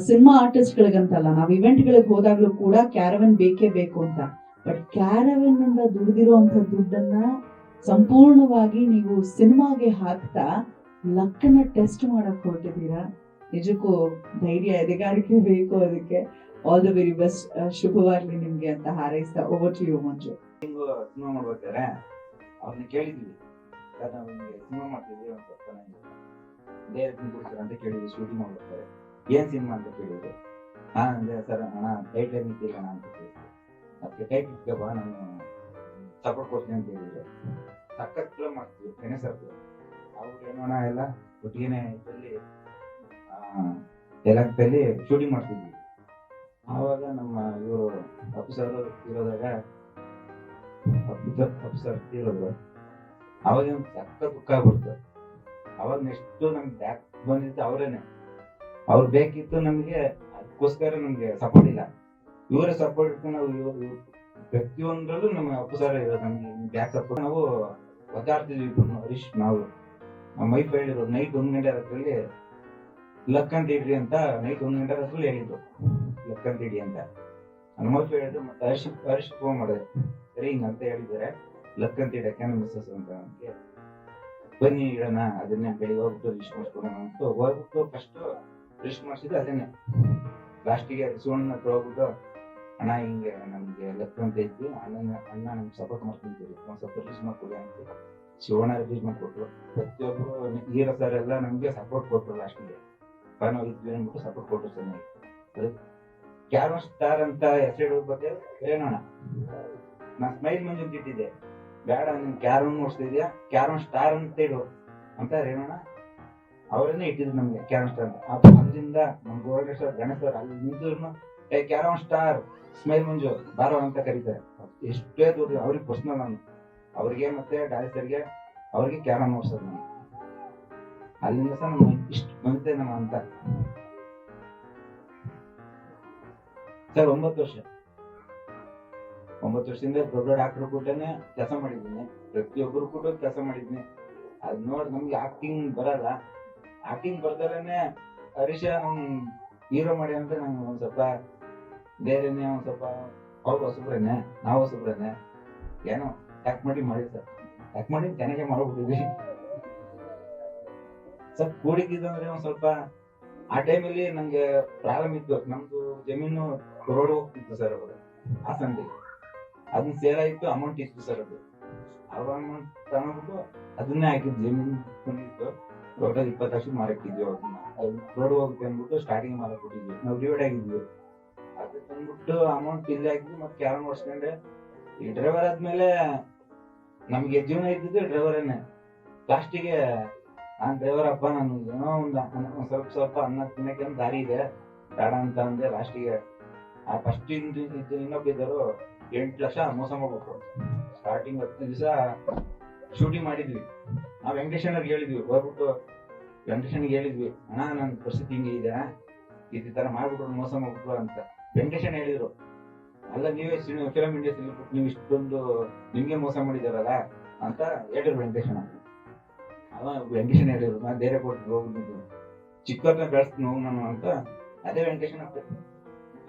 ಸಿನಿಮಾ ಆರ್ಟಿಸ್ಟ್ ಗಳಿಗಂತಲ್ಲ, ನಾವು ಇವೆಂಟ್ ಗಳಿಗೆ ಹೋದಾಗ್ಲೂ ಕೂಡ ಕ್ಯಾರವನ್ ಬೇಕೇ ಬೇಕು ಅಂತ. ಬಟ್ ಕ್ಯಾರವನ್ ಇಂದ ದುಡಿದಿರುವಂತ ದುಡ್ಡನ್ನ ಸಂಪೂರ್ಣವಾಗಿ ನೀವು ಸಿನಿಮಾಗೆ ಹಾಕ್ತಾ ಲಕ್ಕನ್ನ ಟೆಸ್ಟ್ ಮಾಡಕ್ ಹೊರಟಿದ್ದೀರಾ. ನಿಜಕ್ಕೂ ಧೈರ್ಯ, ಎದೆಗಾರಿಕೆ ಬೇಕು. ಅದಕ್ಕೆ ಆಲ್ ದ ವೆರಿ ಬೆಸ್ಟ್, ಶುಭವಾಗ್ಲಿ ನಿಮ್ಗೆ ಅಂತ ಹಾರೈಸ್ತಾ over to you Manju. Cinema ಮಾಡ್ಬೇಕಾದ್ರೆ ಅವ್ರನ್ನ ಕೇಳಿದ್ವಿ, ಸರ್ ನಾವು ನಿಮ್ಗೆ ಸಿನಿಮಾ ಮಾಡ್ತಿದ್ವಿ, ಒಂದು ಸ್ವಲ್ಪ ಡೈರೆಕ್ಟ್ ಕೊಡ್ತಾರೆ ಅಂತ ಕೇಳಿದ್ವಿ, ಶೂಟಿಂಗ್ ಮಾಡ್ಬೇಕಾರೆ ಏನ್ ಸಿನಿಮಾ ಅಂತ ಕೇಳಿದ್ರು. ನಾನು ಅಂದೆ, ಸರ್ ಅಣ್ಣ ಟೈಟ್ಲ್ ನಿಂತಿಲ್ಲ ಅಣ್ಣ ಅಂತ ಕೇಳಿದ್ವಿ. ಅದಕ್ಕೆ ಟೈಟ್ಲ್ ಇಟ್ಕಪ್ಪ, ನಾನು ಸಪೋರ್ಟ್ ಕೊಡ್ತೀನಿ ಅಂತ ಹೇಳಿದ್ರು. ಸಖತ್ ಫಿಲ್ಮ್ ಮಾಡ್ತಿದ್ವಿ, ಗಣೇಶ್ ಅವ್ರು ಏನೋಣ ಎಲ್ಲ ಒಟ್ಟಿಗೆ ಇದರಲ್ಲಿ ಯಲಹಂಕದಲ್ಲಿ ಶೂಟಿಂಗ್ ಮಾಡ್ತಿದ್ವಿ. ಆವಾಗ ನಮ್ಮ ಇವರು ಅಪ್ಪು ಸರ್ ಇರೋದಾಗ ಅಪ್ಪು ಸರ್ ಇರೋದು, ಅವಾಗ ಸಕ್ಕ ದುಃಖ ಆಗ್ಬಿಡ್ತು. ಅವಾಗ ನೆಕ್ಸ್ಟ್ ನಮ್ಗೆ ಬ್ಯಾಕ್ ಬಂದಿತ್ತು ಅವರೇನೆ. ಅವ್ರು ಬೇಕಿತ್ತು ನಮ್ಗೆ, ಅದಕ್ಕೋಸ್ಕರ ನಮ್ಗೆ ಸಪೋರ್ಟ್ ಇಲ್ಲ. ಇವರೇ ಸಪೋರ್ಟ್ ಇತ್ತು. ನಾವು ಪ್ರತಿಯೊಂದ್ರಲ್ಲೂ ನಮ್ಮ ಅಪ್ಪು ಸರ್ ಇರೋದು ನಮ್ಗೆ ಬ್ಯಾಕ್ ಸಪೋರ್ಟ್. ನಾವು ಒದ್ದಾಡ್ತಿದ್ವಿ ಹರೀಶ್, ನಾವು ಮೈಫ್ ಹೇಳಿದ್ರು ನೈಟ್ 1 ಗಂಟೆ ರಾತ್ರಲ್ಲಿ ಲಕ್ ಅಂತ ಇಡ್ರಿ ಅಂತ. ನೈಟ್ 1 ಗಂಟೆ ರಾತ್ರಲ್ಲಿ ಹೇಳಿದ್ರು ಲಕ್ ಅಂತ ಇಡಿ ಅಂತ. ನನ್ನ ಮೈಫ್ ಹೇಳಿದ್ರು. ಮತ್ತೆ ಹರೀಶ್ ಫೋನ್ ಮಾಡಿದೆ, ಸರಿ ಹಿಂಗಂತ ಹೇಳಿದ್ದಾರೆ, ಲಕ್ ಅಂತ ಇಡಕ್ಕೆ ಮಿಸ್ಸಸ್ ಅಂತ ನನಗೆ, ಬನ್ನಿ ಇಡೋಣ, ಅದನ್ನೇ ಬೆಳಿಗ್ಗೆ ಹೋಗ್ಬಿಟ್ಟು ರಿಜಿಸ್ಟರ್ ಮಾಡಿಸ್ಕೊಡೋಣ ಅಂತ ಹೋಗ್ಬಿಟ್ಟು ಫಸ್ಟ್ ರಿಜಿಸ್ಟರ್ ಮಾಡಿಸಿದ್ದು ಅದೇನೆ. ಲಾಸ್ಟಿಗೆ ಸುವರ್ಣ ಹತ್ರ ಹೋಗ್ಬಿಟ್ಟು ಅಣ್ಣ ಹಿಂಗೆ ನಮ್ಗೆ ಲೆಕ್ಕ ಅಂತ ಇದ್ವಿ ಅಣ್ಣ ನಮ್ಗೆ ಸಪೋರ್ಟ್ ಮಾಡ್ಕೊಂತೀವಿ ಒಂದ್ ಸ್ವಲ್ಪ ರಿಲೀಸ್ ಮಾಡ್ಕೊಡಿ ಅಂತ ಶಿವಣ್ಣ ರಿಲೀಸ್ ಮಾಡ್ಕೊಟ್ರು. ಪ್ರತಿಯೊಬ್ರು ಹೀರೋ ಸರ್ ಎಲ್ಲ ನಮ್ಗೆ ಸಪೋರ್ಟ್ ಕೊಟ್ರು. ಲಾಸ್ಟಿಗೆ ನಾವು ಇದ್ವಿ ಅಂದ್ಬಿಟ್ಟು ಸಪೋರ್ಟ್ ಕೊಟ್ರು ಚೆನ್ನಾಗಿ. ಕ್ಯಾರನ್ ಸ್ಟಾರ್ ಅಂತ ಹೆಸರು ಬಗ್ಗೆ ರೇಣೋಣ ನಾನ್ ಸ್ಮೈಲ್ ಮಂಜು ಇಟ್ಟಿದ್ದೆ, ಬೇಡ ನೀನ್ ಕ್ಯಾರನ್ ಓಡಿಸ್ತಿದ್ಯಾ ಕ್ಯಾರನ್ ಸ್ಟಾರ್ ಅಂತ ಇಡು ಅಂತ ರೇಣೋಣ ಅವರನ್ನೇ ಇಟ್ಟಿದ್ರು ನಮ್ಗೆ ಕ್ಯಾರನ್ ಸ್ಟಾರ್ ಅಂತ. ಅದರಿಂದ ನಮ್ ಗೋಲ್ಡ್ ಸ್ಟಾರ್ ಗಣೇಶ್ ಸರ್ ಅಲ್ಲಿ ನಿಂತಿದ್ರು ಕ್ಯಾರನ್ ಸ್ಟಾರ್ ಸ್ಮೈಲ್ ಮಂಜು ಬಾರೋ ಅಂತ ಕರೀತಾರೆ. ಎಷ್ಟೇ ದೊಡ್ಡ ಅವ್ರಿಗೆ ಪರ್ಸನಲ್ ನಾನು ಅವ್ರಿಗೆ ಮತ್ತೆ ಡಾಲಿ ಸರ್ಗೆ ಅವ್ರಿಗೆ ಕ್ಯಾರನ್ ಓಡಿಸೋದು ನಾನು. ಅಲ್ಲಿಂದ ಸಹ ನಮ್ಮ ಇಷ್ಟು ಬಂದಿದೆ ನಮ್ಮ ಅಂತ ಸರ್ 9 ವರ್ಷದಿಂದ ದೊಡ್ಡ ಡಾಕ್ಟರ್ ಕೂಟನೆ ಕೆಲಸ ಮಾಡಿದ್ದೀನಿ, ಪ್ರತಿಯೊಬ್ಬರು ಕೂಡ ಕೆಲಸ ಮಾಡಿದ್ದೀನಿ. ಅದ್ ನೋಡಿ ನಮ್ಗೆ ಆಕ್ಟಿಂಗ್ ಬರಲ್ಲ, ಆಕ್ಟಿಂಗ್ ಬರ್ದಲೇನೆ ಹರೀಶ ನಮ್ ಹೀರೋ ಮಾಡಿ ಅಂತ ನಂಗೆ ಒಂದ್ ಸ್ವಲ್ಪ ಬೇರೆನೆ ಒಂದ್ ಸ್ವಲ್ಪ ಅವ್ರು ಹೊಸಬ್ರೇನೆ ನಾವು ಹೊಸಬ್ರೇನೆ ಏನೋ ಟ್ಯಾಕ್ ಮಾಡಿ ಸರ್ ಟ್ಯಾಕ್ ಮಾಡಿ ಚೆನ್ನಾಗೆ ಮಾಡ್ಬಿಟ್ಟಿದ್ವಿ ಸರ್. ಕೂಡಿಕಿದಂದ್ರೆ ಒಂದ್ ಸ್ವಲ್ಪ ಆ ಟೈಮಲ್ಲಿ ನಂಗೆ ಪ್ರಾಬ್ಲಮ್ ಇತ್ತು. ನಮ್ದು ಜಮೀನು ರೋಡ್ ಹೋಗ್ತಿತ್ತು ಸರ್ ಅವಾಗ ಹಾಸನ್ಗೆ, ಅದನ್ನ ಸೇಲ್ ಆಯ್ತು, ಅಮೌಂಟ್ ಇತ್ತು ಸರ್. ಅದು ಅಮೌಂಟ್ ತಗೊಂಡ್ಬಿಟ್ಟು ಅದನ್ನೇ ಹಾಕಿದ್ ಜಮೀನು ಬಂದಿತ್ತು. ಟೋಟಲ್ 20 ಲಕ್ಷ ಮಾರಕ್ಕಿದ್ವಿ. ಅದನ್ನ ರೋಡ್ ಹೋಗುತ್ತೆ ಅಂದ್ಬಿಟ್ಟು ಸ್ಟಾರ್ಟಿಂಗ್ ಮಾರಕ್ ಕೊಟ್ಟಿದ್ವಿ, ನಾವು ಡಿವೈಡ್ ಆಗಿದ್ವಿ. ಅದು ತಂದ್ಬಿಟ್ಟು ಅಮೌಂಟ್ ಇಲ್ಲಿ ಹಾಕಿದ್ವಿ ಮತ್ತೆ ಕ್ಯಾರನ್ ಓಡಿಸ್ಕೊಂಡ್ರೆ ಈ ಡ್ರೈವರ್ ಆದ್ಮೇಲೆ ನಮ್ಗೆ ಜೀವನ ಇದ್ದಿದ್ದು ಡ್ರೈವರೇನೆ. ಲಾಸ್ಟಿಗೆ ನಾನ್ ಡ್ರೈವರ್ ಅಪ್ಪ ನಾನು ಏನೋ ಒಂದ್ ಸ್ವಲ್ಪ ಅನ್ನ ತಿನ್ನಕ್ಕೆ ದಾರಿ ಇದೆ ಬೇಡ ಅಂತ ಅಂದೆ. ಲಾಸ್ಟಿಗೆ ಆ ಫಸ್ಟ್ ಇನ್ನೊಬ್ಬಿದ್ದರು 8 ಲಕ್ಷ ಮೋಸ ಮಾಡ್ಬೇಕು. ಸ್ಟಾರ್ಟಿಂಗ್ 10 ದಿವಸ ಶೂಟಿಂಗ್ ಮಾಡಿದ್ವಿ. ನಾವು ವೆಂಕಟೇಶನ್ಗೆ ಹೇಳಿದ್ವಿ, ಹೋಗ್ಬಿಟ್ಟು ವೆಂಕಟೇಶನ್ಗೆ ಹೇಳಿದ್ವಿ ಅಣ್ಣ ನನ್ನ ಪರಿಸ್ಥಿತಿ ಹಿಂಗೆ ಇದೆ, ಈ ತರ ಮಾಡ್ಬಿಟ್ರು ಮೋಸ ಮಾಡ್ಬಿಟ್ರು ಅಂತ. ವೆಂಕಟೇಶನ್ ಹೇಳಿದ್ರು ಅಲ್ಲ ನೀವೇ ಫಿಲಂ ಇಂಡಸ್ಟ್ರಿ ನೀವು ಇಷ್ಟೊಂದು ನಿಮ್ಗೆ ಮೋಸ ಮಾಡಿದಾರಲ್ಲ ಅಂತ ಹೇಳಿದ್ರು ವೆಂಕಟೇಶನ್. ವೆಂಕಟೇಶನ್ ಹೇಳಿದ್ರು ನಾನು ಬೇರೆ ಕೊಟ್ಟು ಹೋಗಿದ್ದು ಚಿಕ್ಕವ್ರನ್ನ ಬೆಳೆಸ್ತೀನಿ ಹೋಗ್ ನಾನು ಅಂತ. ಅದೇ ವೆಂಕಟೇಶನ್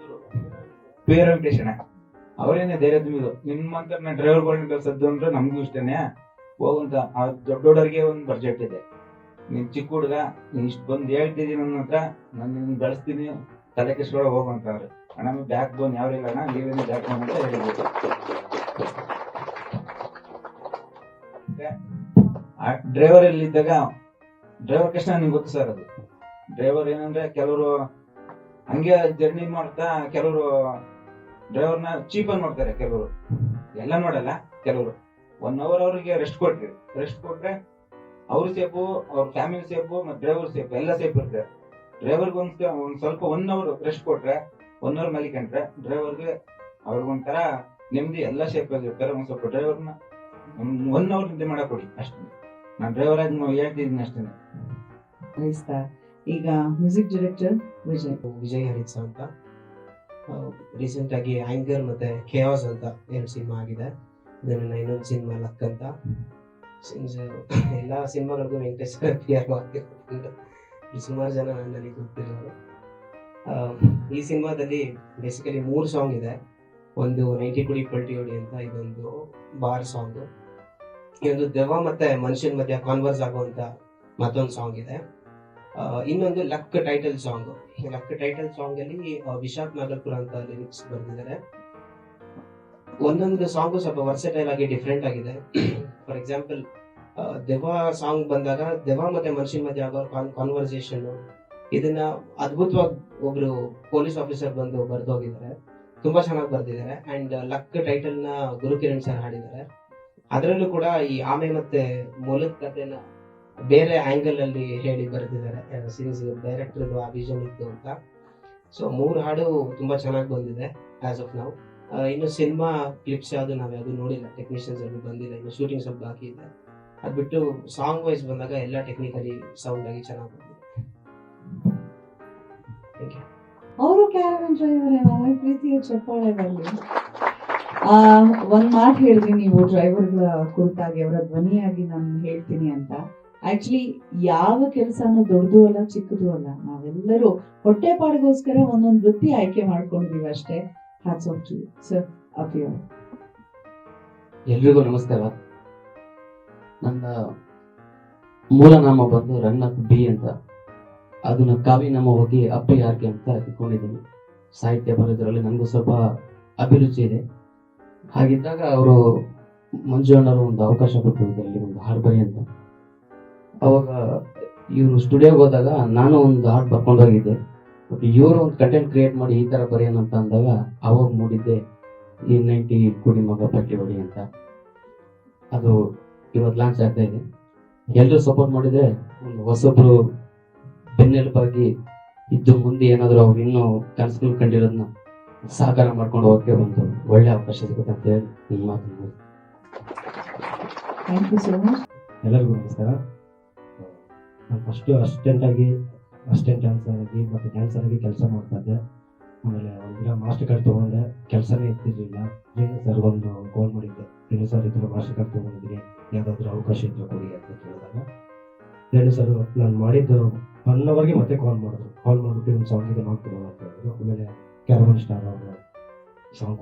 ಪೇರ್ ವೆಂಕಟೇಶನ ಅವರೇನೆ ಧೈರ್ಯ ತುಂಬಿದ್ರು. ನಿಮ್ಮಂತ ನಾನು ಡ್ರೈವರ್ಗಳನ್ನ ಕಳ್ಸದ್ದು ಅಂದ್ರೆ ನಮ್ಗೂ ಇಷ್ಟನೇ ಹೋಗಂತ. ದೊಡ್ಡೋಡವ್ರಿಗೆ ಒಂದು ಬಡ್ಜೆಟ್ ಇದೆ, ನೀನ್ ಚಿಕ್ಕ ಹುಡುಗ ನೀನ್ ಇಷ್ಟು ಬಂದು ಹೇಳ್ತಿದ್ದೀನಿ ನನ್ನ ಹತ್ರ, ನಾನು ನಿನ್ನ ಬೆಳೆಸ್ತೀನಿ ತಲೆ ಕೆಸ್ಕೊಳ ಹೋಗಂತ ಅವ್ರು. ಅಣ್ಣ ಬ್ಯಾಕ್ ಬೋನ್ ಯಾವ್ರಿಲ್ಲ ಅಣ್ಣ ನೀವೇನು ಬ್ಯಾಕ್ ಬೋನ್ ಅಂತ ಹೇಳಿದ್ರು. ಡ್ರೈವರ್ ಎಲ್ಲಿದ್ದಾಗ ಡ್ರೈವರ್ ಕಷ್ಟ ನಿಮ್ಗೆ ಗೊತ್ತು ಸರ್. ಅದು ಡ್ರೈವರ್ ಏನಂದ್ರೆ ಕೆಲವರು ಹಂಗೆ ಜರ್ನಿ ಮಾಡ್ತಾ ಕೆಲವರು ಡ್ರೈವರ್ನ ಚೀಪ್ ಆಗಿ ನೋಡ್ತಾರೆ, ಕೆಲವರು ಎಲ್ಲ ನೋಡಲ್ಲ. ಕೆಲವರು 1 ಅವರ್ ಅವ್ರಿಗೆ ರೆಸ್ಟ್ ಕೊಟ್ರೆ ಅವ್ರ ಸೇಫು, ಅವ್ರ ಫ್ಯಾಮಿಲಿ ಸೇಫು, ಮತ್ತೆ ಡ್ರೈವರ್ ಸೇಫ್, ಎಲ್ಲ ಸೇಫ್ ಇರುತ್ತೆ. ಡ್ರೈವರ್ಗೆ ಒಂದ್ ಸ್ವಲ್ಪ 1 ಅವರ್ ರೆಸ್ಟ್ ಕೊಟ್ರೆ 1 ಅವರ್ ಮಲಿಕೊಂಡ್ರೆ ಡ್ರೈವರ್ಗೆ ಅವ್ರಿಗೊಂಥರ ನೆಮ್ಮದಿ, ಎಲ್ಲ ಸೇಫ್ ಆಗಿರ್ತಾರೆ. ಒಂದ್ ಸ್ವಲ್ಪ ಡ್ರೈವರ್ನ 1 ಅವರ್ ನಿದ್ದೆ ಮಾಡಕ್ ಕೊಡಿ ಅಷ್ಟೇ. ನಾನು ಡ್ರೈವರ್ ಆಗಿ ಹೇಳ್ತಿದ್ದೀನಿ ಅಷ್ಟೇ. ಈಗ ಮ್ಯೂಸಿಕ್ ಡೈರೆಕ್ಟರ್ ವಿಜಯ್ ಹರಿತ್ಸ ಅಂತ. ರೀಸೆಂಟ್ ಆಗಿ ಆಂಗರ್ ಮತ್ತೆ ಖೇವಾಸ್ ಅಂತ 2 ಸಿನಿಮಾ ಆಗಿದೆ. ಇದನ್ನ ಇನ್ನೊಂದು ಸಿನಿಮಾ ಲಕ್ ಅಂತ. ಎಲ್ಲ ಸಿನಿಮಾಗಳಿಗೂ ವೆಂಕಟೇಶ್ PR ಮಾಡ್ತಿರೋದ್ರಿಂದ ಸುಮಾರು ಜನ ನನಗೆ ಗೊತ್ತಿರೋರು. ಈ ಸಿನಿಮಾದಲ್ಲಿ ಬೇಸಿಕಲಿ 3 ಸಾಂಗ್ ಇದೆ. ಒಂದು 90 ಕುಡಿ ಪಲ್ಟಿ ಹೊಡಿ ಅಂತ, ಇದೊಂದು ಬಾರ್ ಸಾಂಗ್, ಇದೊಂದು ದೆವ್ವ ಮತ್ತೆ ಮನುಷ್ಯನ ಮಧ್ಯ ಕಾನ್ವರ್ಸ್ ಆಗುವಂತ ಮತ್ತೊಂದು ಸಾಂಗ್ ಇದೆ. ಇನ್ನೊಂದು luck title song. Luck title song ಅಲ್ಲಿ ವಿಶಾಖ್ ನಾಗಲ್ಪುರ ಅಂತ ಲಿರಿಕ್ಸ್ ಬರೆದಿದ್ದಾರೆ. ಒಂದೊಂದು ಸಾಂಗು ಸ್ವಲ್ಪ ವರ್ಸಟೈಲ್ ಆಗಿ ಡಿಫ್ರೆಂಟ್ ಆಗಿದೆ. ಫಾರ್ ಎಕ್ಸಾಂಪಲ್ ದೆವ್ವ ಸಾಂಗ್ ಬಂದಾಗ ದೆವ್ವ ಮತ್ತೆ ಮನುಷ್ಯನ ಮಧ್ಯೆ ಆಗೋ ಕಾನ್ವರ್ಸೇಷನ್, ಇದನ್ನ ಅದ್ಭುತವಾಗಿ ಒಬ್ರು ಪೊಲೀಸ್ ಆಫೀಸರ್ ಬಂದು ಬರ್ದೋಗಿದ್ದಾರೆ, ತುಂಬಾ ಚೆನ್ನಾಗಿ ಬರ್ದಿದ್ದಾರೆ. ಅಂಡ್ ಲಕ್ ಟೈಟಲ್ ನ ಗುರುಕಿರಣ್ ಸರ್ ಹಾಡಿದ್ದಾರೆ. ಅದರಲ್ಲೂ ಕೂಡ ಈ ಆಮೆ ಮತ್ತೆ ಮೊಲದ ಕಥೆನ ಬೇರೆ ಆಂಗಲ್ ಅಲ್ಲಿ ಹೇಳಿ ಬರೆದಿದ್ದಾರೆ, ಸಿನ್ಸ್ ಡೈರೆಕ್ಟರ್ ಆ ವಿಷನ್ ಇತ್ತು ಅಂತ. ಸೊ 3 ಹಾಡು ತುಂಬಾ ಚೆನ್ನಾಗಿ ಬಂದಿದೆ ಆಸ್ ಆಫ್ ನೌ. ಇನ್ನು ಸಿನಿಮಾ ಕ್ಲಿಪ್ಸ್ ಯಾವ್ದು ನಾವ್ಯಾವ್ದು ನೋಡಿಲ್ಲ, ಟೆಕ್ನಿಷಿಯನ್ಸ್ ಅಲ್ಲಿ ಬಂದಿಲ್ಲ, ಇನ್ನು ಶೂಟಿಂಗ್ ಸ್ವಲ್ಪ ಬಾಕಿ ಇದೆ. ಅದ್ ಬಿಟ್ಟು ಸಾಂಗ್ ವೈಸ್ ಬಂದಾಗ ಎಲ್ಲ ಟೆಕ್ನಿಕಲಿ ಸೌಂಡ್ ಆಗಿ ಚೆನ್ನಾಗಿ ಬಂದಿದೆ. ಅವರು ಕ್ಯಾರವನ್ ಡ್ರೈವರ್ ಪ್ರೀತಿಯ ಚಪ್ಪಾಳೆ ಬರಲಿ. ಒಂದ್ ಮಾತು ಹೇಳಿದ್ರಿ ನೀವು ಡ್ರೈವರ್ಗಳ ಕುರಿತಾಗಿ, ಅವರ ಧ್ವನಿಯಾಗಿ ನಾನು ಹೇಳ್ತೀನಿ ಅಂತ. ಆಕ್ಚುಲಿ ಯಾವ ಕೆಲಸನೂ ದೊಡ್ಡದು ಅಲ್ಲ ಚಿಕ್ಕದು ಅಲ್ಲ, ನಾವೆಲ್ಲರೂ ಹೊಟ್ಟೆ ಪಾಡಿಗೋಸ್ಕರ ಒಂದೊಂದು ವೃತ್ತಿ ಆಯ್ಕೆ ಮಾಡ್ಕೊಂಡಿದೀವಿ ಅಷ್ಟೇ. Hats off to sir. ಅಪಿಯೋ ಎಲ್ರಿಗೂ ನಮಸ್ಕಾರ. ನನ್ನ ಮೂಲ ನಾಮ ಬಂದು ರಂಗನಾಥ್ ಬಿ ಅಂತ, ಅದನ್ನ ಕಾವಿ ನಾಮ ಹೋಗಿ ಅಪ್ಪಿ ಆರ್ಕೆ ಅಂತ ಇಟ್ಕೊಂಡಿದ್ದೀನಿ. ಸಾಹಿತ್ಯ ಬರೆಯೋದ್ರಲ್ಲಿ ನನಗೂ ಸ್ವಲ್ಪ ಅಭಿರುಚಿ ಇದೆ. ಹಾಗಿದ್ದಾಗ ಅವರು ಮಂಜು ಅಣ್ಣರು ಒಂದು ಅವಕಾಶ ಕೊಟ್ಟರು ಇದರಲ್ಲಿ ಒಂದು ಹಾಡು ಬರಿ ಅಂತ. ಅವಾಗ ಇವರು ಸ್ಟುಡಿಯೋಗೆ ಹೋದಾಗ ನಾನು ಒಂದು ಹಾಡು ಬರ್ಕೊಂಡು ಹೋಗಿದ್ದೆ. ಬಟ್ ಇವರು ಒಂದು ಕಂಟೆಂಟ್ ಕ್ರಿಯೇಟ್ ಮಾಡಿ ಈ ಥರ ಬರೆಯೋಣ ಅಂತ ಅಂದಾಗ ಅವಾಗ ಮೂಡಿದ್ದೆ ಈ 90 ಕುಡಿ ಮಗ ಪಟ್ಟಿ ಹೊಡಿ ಅಂತ. ಅದು ಇವತ್ತು ಲಾಂಚ್ ಆಗ್ತಾ ಇದೆ. ಎಲ್ಲರೂ ಸಪೋರ್ಟ್ ಮಾಡಿದ್ರೆ ಒಂದು ಹೊಸೊಬ್ರು ಬೆನ್ನೆಲುಬಾಗಿ ಇದ್ದು ಮುಂದೆ ಏನಾದರೂ ಅವ್ರು ಇನ್ನೂ ಕನಸುಗಳು ಕಂಡಿರೋದನ್ನ ಸಾಕಾರ ಮಾಡ್ಕೊಂಡು ಹೋಗಕ್ಕೆ ಒಂದು ಒಳ್ಳೆ ಅವಕಾಶ ಸಿಗುತ್ತೆ ಅಂತ ಹೇಳಿ ನಿಮ್ಮ ಮಾತು. Thank you so much. ಎಲ್ಲರಿಗೂ ನಮಸ್ಕಾರ. ನಾನು ಫಸ್ಟು ಅಸಿಸ್ಟೆಂಟ್ ಡ್ಯಾನ್ಸರ್ ಆಗಿ ಮತ್ತು ಡ್ಯಾನ್ಸರ್ ಆಗಿ ಕೆಲಸ ಮಾಡ್ತಾ ಇದ್ದೆ. ಆಮೇಲೆ ಒಂದಿನ ಮಾಸ್ಟರ್ ಕಾರ್ಡ್ ತೊಗೊಂಡೆ, ಕೆಲಸನೇ ಇರ್ತಿರ್ಲಿಲ್ಲ. ರೇಣು ಸರ್ ಒಂದು ಕಾಲ್ ಮಾಡಿದ್ದೆ, ರೇಣು ಸರ್ ಇದ್ರೆ ಮಾಸ್ಟರ್ ಕಾರ್ಡ್ ತೊಗೊಂಡಿದ್ದೀನಿ, ಯಾವುದಾದ್ರೂ ಅವಕಾಶ ಇದ್ರೆ ಕೊಡಿ ಅಂತ ಕೇಳಿದಾಗ ರೇಣು ಸರ್ ನಾನು ಮಾಡಿದ್ದು 1 ಅವರ್ಗೆ ಮತ್ತೆ ಕಾಲ್ ಮಾಡಿಬಿಟ್ಟು ಒಂದು ಸಾಂಗಿಗೆ ಮಾಡ್ಕೊಡೋಣ ಅಂತ ಹೇಳಿದ್ರು. ಆಮೇಲೆ ಕ್ಯಾರವನ್ ಸ್ಟಾರ್ ಅವರು ಸಾಂಗ್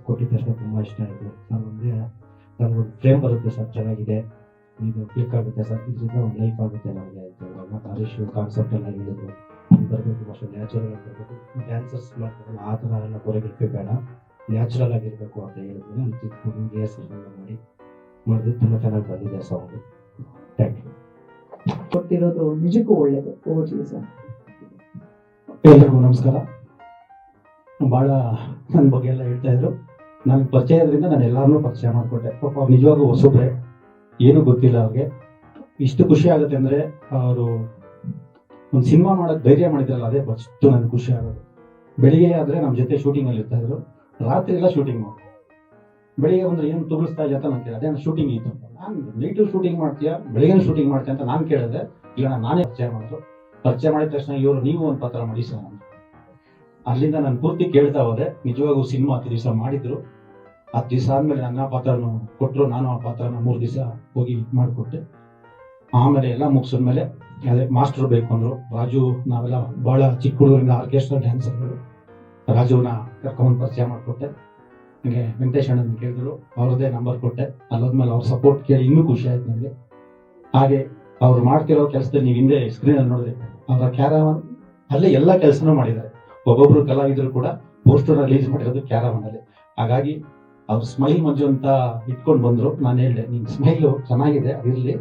ಕೊಟ್ಟಿದ್ದ ತಕ್ಷಣ ತುಂಬ ಇಷ್ಟ ಆಯಿತು. ನಾನು ಒಂದೇ ನನಗೊಂದು ಫ್ರೇಮ್ ಬರುತ್ತೆ ಸರ್, ಚೆನ್ನಾಗಿದೆ, ಇದು ಕ್ಲಿಕ್ ಆಗುತ್ತೆ ಸರ್, ಇದರಿಂದ ಒಂದು ಲೈಫ್ ಆಗುತ್ತೆ ನಮಗೆ ಅಂತ ಹೇಳುವಾಗ ಹರೀಶ್ ಕಾನ್ಸೆಪ್ಟ್ ಎಲ್ಲ ಹೇಳಿದ್ರು. ಬರಬೇಕು ಅಷ್ಟು ನ್ಯಾಚುರಲ್ ಆಗಿ ಬರಬೇಕು, ಡ್ಯಾನ್ಸರ್ಸ್ ಮಾಡ್ತಾರೆ ಆ ಥರ ಎಲ್ಲ ಕೊರಿಯೋಗ್ರಫಿ ಬೇಡ, ನ್ಯಾಚುರಲ್ ಆಗಿರಬೇಕು ಅಂತ ಹೇಳಿದ್ಮೇಲೆ ಅಲ್ಲಿ ಚಿಕ್ಕ ರಿಹರ್ಸಲ್ ಮಾಡಿದ್ರೆ ತುಂಬ ಚೆನ್ನಾಗಿ ಬಂದಿದೆ ಸಾಂಗು. Thank you. ಕೊಟ್ಟಿರೋದು ನಿಜಕ್ಕೂ ಒಳ್ಳೇದು. ಓದ್ಲಿ ಸರ್. ಎಲ್ಲರಿಗೂ ನಮಸ್ಕಾರ. ಭಾಳ ನನ್ನ ಬಗ್ಗೆ ಎಲ್ಲ ಹೇಳ್ತಾ ಇದ್ರು. ನನಗೆ ಪರಿಚಯ ಇರೋದ್ರಿಂದ ನಾನು ಎಲ್ಲರನ್ನೂ ಪರಿಚಯ ಮಾಡಿಕೊಟ್ಟೆ. ಪಾಪ ಅವ್ರು ನಿಜವಾಗೂ ಹೊಸಬ್ರೆ, ಏನೂ ಗೊತ್ತಿಲ್ಲ ಅವ್ರಿಗೆ. ಇಷ್ಟು ಖುಷಿ ಆಗುತ್ತೆ ಅಂದರೆ ಅವರು ಒಂದು ಸಿನಿಮಾ ಮಾಡೋಕ್ಕೆ ಧೈರ್ಯ ಮಾಡಿದ್ರಲ್ಲ, ಅದೇ ಫಸ್ಟು ನನಗೆ ಖುಷಿ ಆಗೋದು. ಬೆಳಿಗ್ಗೆ ಆದರೆ ನಮ್ಮ ಜೊತೆ ಶೂಟಿಂಗಲ್ಲಿ ಇರ್ತಾಯಿದ್ರು, ರಾತ್ರಿ ಎಲ್ಲ ಶೂಟಿಂಗ್ ಮಾಡಿ ಬೆಳಿಗ್ಗೆ ಬಂದರೆ ಏನು ತುಳಿಸ್ತಾ ಇದೆ ಅಂತ ನಾನು ಕೇಳಿದೆ. ಅದೇ ಶೂಟಿಂಗ್ ಇತ್ತು, ನಾನು ನೈಟು ಶೂಟಿಂಗ್ ಮಾಡ್ತೀಯಾ ಬೆಳಿಗ್ಗೆ ಶೂಟಿಂಗ್ ಮಾಡ್ತೀಯ ಅಂತ ನಾನು ಕೇಳಿದ್ರೆ, ಇಲ್ಲ ನಾನೇ ಪರಿಚಯ ಮಾಡಿದ್ರು. ಪರಿಚಯ ಮಾಡಿದ ತಕ್ಷಣ ಇವರು ನೀವು ಒಂದು ಪಾತ್ರ ಮಾಡಿ ಸರ್ ಅಂತ. ಅಲ್ಲಿಂದ ನಾನು ಪೂರ್ತಿ ಕೇಳ್ತಾ ಹೋದೆ. ನಿಜವಾಗೂ ಸಿನಿಮಾ 10 ದಿವಸ ಮಾಡಿದ್ರು. 10 ದಿವಸ ಆದಮೇಲೆ ನನ್ನ ಪಾತ್ರನೂ ಕೊಟ್ಟರು, ನಾನು ಆ ಪಾತ್ರನ 3 ದಿವಸ ಹೋಗಿ ಮಾಡಿಕೊಟ್ಟೆ. ಆಮೇಲೆ ಎಲ್ಲ ಮುಗಿಸಿದ್ಮೇಲೆ ಅದೇ ಮಾಸ್ಟರ್ ಬೇಕು ಅಂದರು. ರಾಜು, ನಾವೆಲ್ಲ ಭಾಳ ಚಿಕ್ಕ ಹುಡುಗರಿಂದ ಆರ್ಕೆಸ್ಟ್ರಾ ಡ್ಯಾನ್ಸರ್ಗಳು, ರಾಜುನ ಕರ್ಕೊಂಡು ಪರಿಚಯ ಮಾಡಿಕೊಟ್ಟೆ. ನನಗೆ ವೆಂಕಟೇಶ್ ಅಣ್ಣನ ಕೇಳಿದ್ರು, ಅವ್ರದ್ದೇ ನಂಬರ್ ಕೊಟ್ಟೆ. ಅಲ್ಲೋದ್ಮೇಲೆ ಅವ್ರ ಸಪೋರ್ಟ್ ಕೇಳಿ ಇನ್ನೂ ಖುಷಿ ಆಯ್ತು ನನಗೆ. ಹಾಗೆ ಅವ್ರು ಮಾಡ್ತಿರೋ ಕೆಲಸದಲ್ಲಿ ನೀವು ಹಿಂದೆ ಸ್ಕ್ರೀನಲ್ಲಿ ನೋಡಿದ್ರೆ ಅವರ ಕ್ಯಾರವನ್ ಅಲ್ಲೇ ಎಲ್ಲ ಕೆಲಸನೂ ಮಾಡಿದ್ದಾರೆ. ಒಬ್ಬೊಬ್ರು ಕಲಾವಿದರು ಕೂಡ ಪೋಸ್ಟರ್ ರಿಲೀಸ್ ಮಾಡಿರೋದು ಕ್ಯಾರವನಲ್ಲಿ. ಹಾಗಾಗಿ ಅವ್ರು ಸ್ಮೈಲ್ ಮಂಜು ಅಂತ ಇಟ್ಕೊಂಡು ಬಂದರು. ನಾನು ಹೇಳಿದೆ, ನಿನ್ನ ಸ್ಮೈಲು ಚೆನ್ನಾಗಿದೆ, ಅದಿರಲಿ,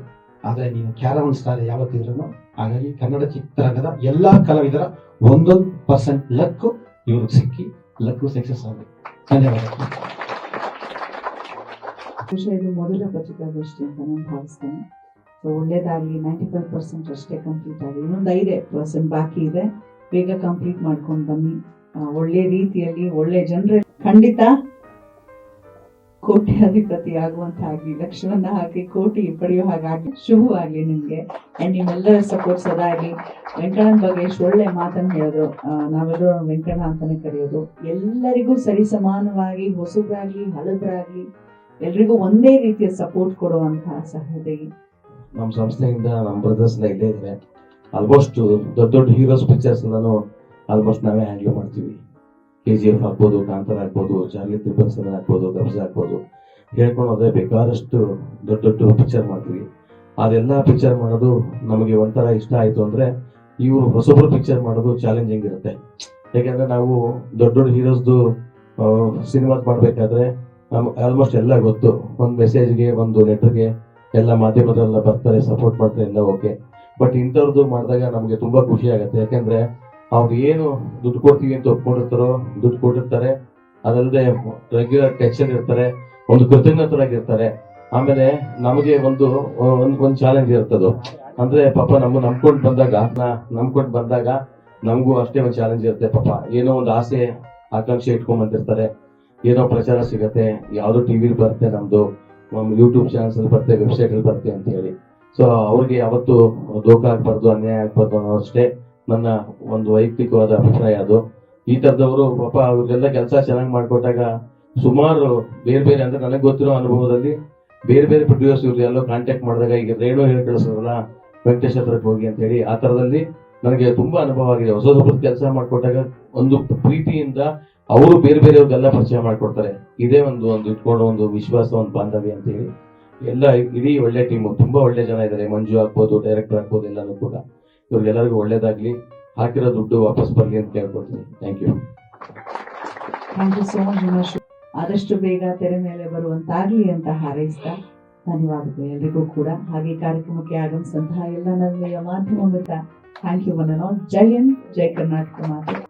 ಆದರೆ ನೀನು ಕ್ಯಾರವನ್ ಸ್ಟಾರ್ ಯಾವತ್ತಿದ್ರು. ಹಾಗಾಗಿ ಕನ್ನಡ ಚಿತ್ರರಂಗದ ಎಲ್ಲ ಕಲಾವಿದರ 1% ಲಕ್ಕು ಇವ್ರಿಗೆ ಸಿಕ್ಕಿ ಲಕ್ಕು ಸಕ್ಸಸ್ ಆಗಿದೆ. ಧನ್ಯವಾದ. ಇದು ಮೊದಲ ಪತ್ರಿಕಾಗೋಷ್ಠಿ ಅಂತ ನಾನು ಭಾವಿಸ್ತೇನೆ. ಸೊ ಒಳ್ಳೇದಾಗಲಿ. 95% ಅಷ್ಟೇ ಕಂಪ್ಲೀಟ್ ಆಗಿ, ಇನ್ನೊಂದು 5% ಬಾಕಿ ಇದೆ. ಬೇಗ ಕಂಪ್ಲೀಟ್ ಮಾಡ್ಕೊಂಡು ಬನ್ನಿ. ಒಳ್ಳೆ ರೀತಿಯಲ್ಲಿ ಒಳ್ಳೆ ಜನರ ಖಂಡಿತ ಕೋಟ್ಯಾಧಿಪತಿ ಆಗುವಂತ ಆಗ್ಲಿ, ಲಕ್ಷವನ್ನ ಹಾಕಿ ಕೋಟಿ ಪಡೆಯೋ ಹಾಗಾಗಿ ಶುಭವಾಗ್ಲಿ ನಿಮ್ಗೆ. ಅಂಡ್ ನಿಮ್ಮೆಲ್ಲರ ಸಪೋರ್ಟ್ ಸದಾ ಆಗಲಿ. ವೆಂಕಣ್ಣನ ಬಗ್ಗೆ ಎಷ್ಟು ಒಳ್ಳೆ ಮಾತನ್ನು ಹೇಳಿದ್ರು. ನಾವೆಲ್ಲರೂ ವೆಂಕಣ್ಣ ಅಂತಾನೆ ಕರೆಯೋದು. ಎಲ್ಲರಿಗೂ ಸರಿ ಸಮಾನವಾಗಿ, ಹೊಸಬ್ರಾಗ್ಲಿ ಹಳಬ್ರಾಗ್ಲಿ ಎಲ್ರಿಗೂ ಒಂದೇ ರೀತಿಯ ಸಪೋರ್ಟ್ ಕೊಡುವಂತಹ ಸಹೋದರಿ. ನಮ್ಮ ಸಂಸ್ಥೆಯಿಂದ ನಮ್ಮ ಬ್ರದರ್ಸ್ ಇಲ್ಲೇ ಇದ್ದಾರೆ. ಆಲ್ಮೋಸ್ಟ್ ದೊಡ್ಡ ಹೀರೋಸ್ ಪಿಕ್ಚರ್ಸ್ ಆಲ್ಮೋಸ್ಟ್ ನಾವೇ ಹ್ಯಾಂಡಲ್ ಮಾಡ್ತೀವಿ. KGF ಆಗ್ಬೋದು, ಕಾಂತಾರ ಆಗ್ಬೋದು, ಚಾರ್ಲಿ 777 ಆಗ್ಬೋದು, ಗಬ್ಜ ಆಗ್ಬೋದು, ಹೇಳ್ಕೊಂಡು ಹೋದ್ರೆ ಬೇಕಾದಷ್ಟು ದೊಡ್ಡ ಪಿಕ್ಚರ್ ಮಾಡ್ತೀವಿ. ಅದೆಲ್ಲ ಪಿಕ್ಚರ್ ಮಾಡೋದು ನಮಗೆ ಒಂಥರ ಇಷ್ಟ ಆಯಿತು ಅಂದರೆ, ಇವರು ಹೊಸೊಬ್ರು ಪಿಕ್ಚರ್ ಮಾಡೋದು ಚಾಲೆಂಜಿಂಗ್ ಇರುತ್ತೆ. ಯಾಕೆಂದರೆ ನಾವು ದೊಡ್ಡ ಹೀರೋಸ್ದು ಸಿನಿಮಾ ಮಾಡಬೇಕಾದ್ರೆ ನಮ್ಗೆ ಆಲ್ಮೋಸ್ಟ್ ಎಲ್ಲ ಗೊತ್ತು. ಒಂದು ಮೆಸೇಜ್ಗೆ, ಒಂದು ಲೆಟರ್ಗೆ ಎಲ್ಲ ಮಾಧ್ಯಮದಲ್ಲ ಬರ್ತಾರೆ, ಸಪೋರ್ಟ್ ಮಾಡ್ತಾರೆ, ಎಲ್ಲ ಓಕೆ. ಬಟ್ ಇಂಥವ್ರದ್ದು ಮಾಡಿದಾಗ ನಮಗೆ ತುಂಬ ಖುಷಿ ಆಗುತ್ತೆ. ಯಾಕೆಂದರೆ ಅವ್ರು ಏನು ದುಡ್ಡು ಕೊಡ್ತೀವಿ ಅಂತ ಒಪ್ಕೊಂಡಿರ್ತಾರೋ ದುಡ್ಡು ಕೊಟ್ಟಿರ್ತಾರೆ. ಅದಲ್ಲದೆ ರೆಗ್ಯುಲರ್ ಟೆನ್ಷನ್ ಇರ್ತಾರೆ, ಒಂದು ಕೃತಜ್ಞತರಾಗಿರ್ತಾರೆ. ಆಮೇಲೆ ನಮಗೆ ಒಂದು ಚಾಲೆಂಜ್ ಇರ್ತದೆ. ಅಂದ್ರೆ ಪಾಪ ನಮ್ಮ ನಂಬ್ಕೊಂಡು ಬಂದಾಗ ನಮಗೂ ಅಷ್ಟೇ ಒಂದು ಚಾಲೆಂಜ್ ಇರುತ್ತೆ. ಪಾಪ ಏನೋ ಒಂದು ಆಸೆ ಆಕಾಂಕ್ಷೆ ಇಟ್ಕೊಂಡ್ ಬಂದಿರ್ತಾರೆ. ಏನೋ ಪ್ರಚಾರ ಸಿಗತ್ತೆ, ಯಾವ್ದೋ ಟಿವಿಲಿ ಬರುತ್ತೆ, ನಮ್ದು ಯೂಟ್ಯೂಬ್ ಚಾನಲ್ಸ್ ಅಲ್ಲಿ ಬರುತ್ತೆ, ವೆಬ್ಸೈಟ್ ಅಲ್ಲಿ ಬರುತ್ತೆ ಅಂತ ಹೇಳಿ. ಸೊ ಅವ್ರಿಗೆ ಯಾವತ್ತು ದೋಖ ಆಗ್ಬಾರ್ದು, ಅನ್ಯಾಯ ಆಗ್ಬಾರ್ದು ಅನ್ನೋಷ್ಟೇ ನನ್ನ ಒಂದು ವೈಯಕ್ತಿಕವಾದ ಅಭಿಪ್ರಾಯ. ಅದು ಈ ತರದವರು ಪಾಪ ಅವ್ರಿಗೆಲ್ಲ ಕೆಲಸ ಚೆನ್ನಾಗಿ ಮಾಡ್ಕೊಟ್ಟಾಗ ಸುಮಾರು ಬೇರೆ ಅಂದ್ರೆ ನನಗೆ ಗೊತ್ತಿರೋ ಅನುಭವದಲ್ಲಿ ಬೇರೆ ಪ್ರೊಡ್ಯೂಸರ್ಸ್ ಇವ್ರಿಗೆಲ್ಲೋ ಕಾಂಟ್ಯಾಕ್ಟ್ ಮಾಡಿದಾಗ, ಈಗ ರೇಣು ಹೇಳಿ ಕಳಿಸೋದಲ್ಲ ವೆಂಕಟೇಶ್ ಹತ್ರಕ್ಕೆ ಹೋಗಿ ಅಂತ ಹೇಳಿ, ಆ ತರದಲ್ಲಿ ನನಗೆ ತುಂಬಾ ಅನುಭವ ಆಗಿದೆ. ಹೊಸೊಬ್ಬರು ಕೆಲಸ ಮಾಡ್ಕೊಟ್ಟಾಗ ಒಂದು ಪ್ರೀತಿಯಿಂದ ಅವರು ಬೇರೆಯವ್ರಿಗೆಲ್ಲ ಪರಿಚಯ ಮಾಡ್ಕೊಡ್ತಾರೆ. ಇದೇ ಒಂದು ಇಟ್ಕೊಂಡು ಒಂದು ವಿಶ್ವಾಸ, ಒಂದು ಬಾಂಧವ್ಯ ಅಂತ ಹೇಳಿ ಎಲ್ಲ ಇಡೀ ಒಳ್ಳೆ ಟೀಮು, ತುಂಬಾ ಒಳ್ಳೆ ಜನ ಇದ್ದಾರೆ. ಮಂಜು ಆಗ್ಬೋದು, ಡೈರೆಕ್ಟರ್ ಆಗ್ಬೋದು, ಎಲ್ಲಾನು ಕೂಡ ಇವ್ರಿಗೆಲ್ಲರಿಗೂ ಒಳ್ಳೇದಾಗ್ಲಿ, ಹಾಕಿರೋ ದುಡ್ಡು ವಾಪಸ್ ಬರ್ಲಿ ಅಂತ ಕೇಳ್ಕೊಡ್ತೀನಿ. Thank you. Thank you so much Umesh. ಆದಷ್ಟು ಬೇಗ ತೆರೆ ಮೇಲೆ ಬರುವಂತಾಗ್ಲಿ ಅಂತ ಹಾರೈಸ್ತಾ ಧನ್ಯವಾದಗಳು ಎಲ್ರಿಗೂ ಕೂಡ. ಹಾಗೆ ಕಾರ್ಯಕ್ರಮಕ್ಕೆ ಆಗಮಿಸಿದಂತಹ ಎಲ್ಲ ನನ್ನೆಯ ಮಾಧ್ಯಮ ಮಿತ್ರ ಥ್ಯಾಂಕ್ ಯು. ಜೈ ಹಿಂದ್, ಜೈ ಕರ್ನಾಟಕ ಮಾತೆ.